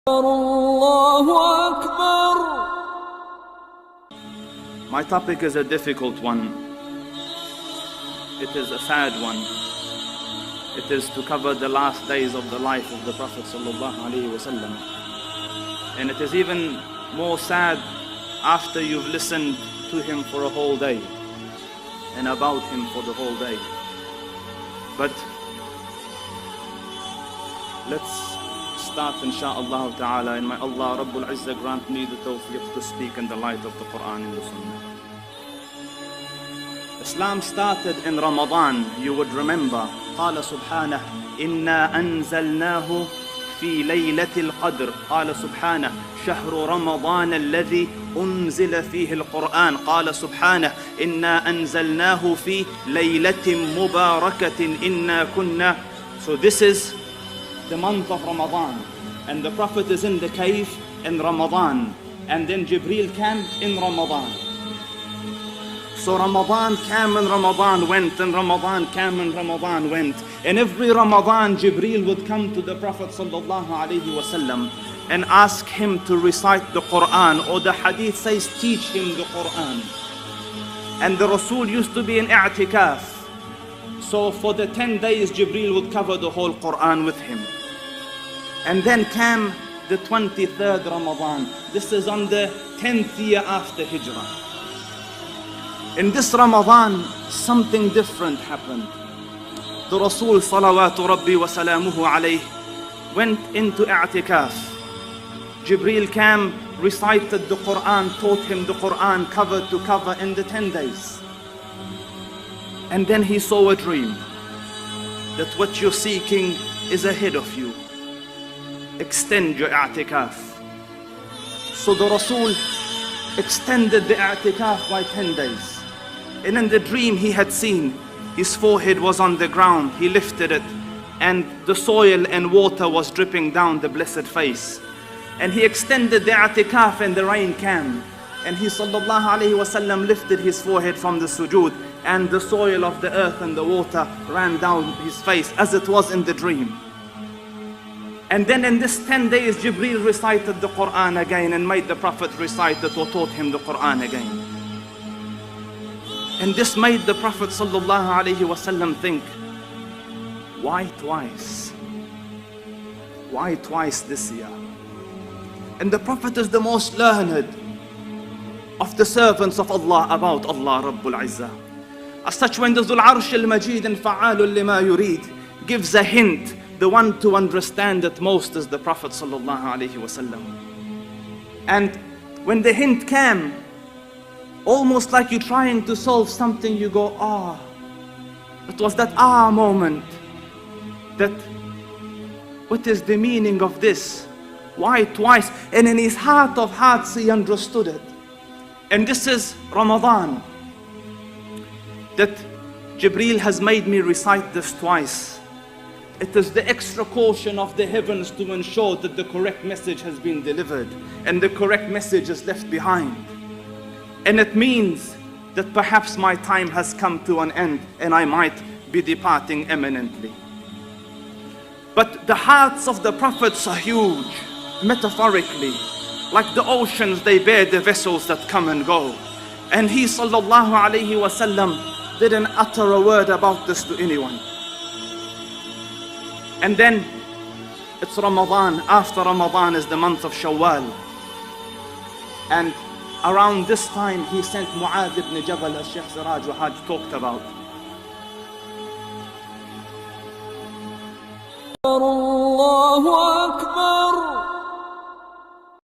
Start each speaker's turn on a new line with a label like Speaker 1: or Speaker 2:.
Speaker 1: الله أكبر.
Speaker 2: My topic is a difficult one. It is a sad one. It is to cover the last days of the life of the Prophet ﷺ. And it is even more sad after you've listened to him for a whole day and about him for the whole day. But let's start insha'Allah ta'ala, and may Allah Rabbul Izzah grant me the tawfiq to speak in the light of the Quran and the Sunnah. Islam started in Ramadan. You would remember, قال سبحانه إنا أنزلناه في ليلة القدر. قال سبحانه شهر رمضان الذي أنزل فيه القرآن. قال سبحانه إنا أنزلناه في ليلة مباركة إنا كنا. So this is the month of Ramadan, and the Prophet is in the cave in Ramadan, and then Jibreel came in Ramadan. So Ramadan came and Ramadan went, and Ramadan came and Ramadan went. And every Ramadan, Jibreel would come to the Prophet sallallahu alaihi wasallam and ask him to recite the Quran, or the hadith says teach him the Quran. And the Rasul used to be in i'tikaf. So for the 10 days, Jibreel would cover the whole Quran with him. And then came the 23rd Ramadan. This is on the 10th year after Hijrah. In this Ramadan, something different happened. The Rasul salawatu rabbi wa salamuhu alayh went into i'tikaf. Jibreel came, recited the Quran, taught him the Quran cover to cover in the 10 days. And then he saw a dream that what you're seeking is ahead of you. Extend your i'tikaf. So the Rasul extended the i'tikaf by 10 days. And in the dream he had seen his forehead was on the ground. He lifted it, and the soil and water was dripping down the blessed face. And he extended the i'tikaf, and the rain came. And he sallallahu alaihi wasallam lifted his forehead from the sujood, and the soil of the earth and the water ran down his face as it was in the dream. And then in this 10 days, Jibreel recited the Quran again and made the Prophet recite it, or taught him the Quran again. And this made the Prophet sallallahu alaihi wasallam think, why twice? Why twice this year? And the Prophet is the most learned of the servants of Allah about Allah Rabbul Izzah. As such, when the Dhul Arsh al-Majid and Fa'alul lima yurid gives a hint, the one to understand it most is the Prophet sallallahu alaihi wasallam. And when the hint came, almost like you're trying to solve something, you go, ah. It was that ah moment, that what is the meaning of this? Why twice? And in his heart of hearts he understood it. And this is Ramadan, that Jibreel has made me recite this twice. It is the extra caution of the heavens to ensure that the correct message has been delivered and the correct message is left behind. And it means that perhaps my time has come to an end and I might be departing imminently. But the hearts of the prophets are huge, metaphorically. Like the oceans, they bear the vessels that come and go. And he sallallahu alaihi wasallam didn't utter a word about this to anyone. And then it's Ramadan. After Ramadan is the month of Shawwal. And around this time he sent Mu'adh ibn Jabal, as Sheikh Siraj wa Haj talked about.
Speaker 1: الله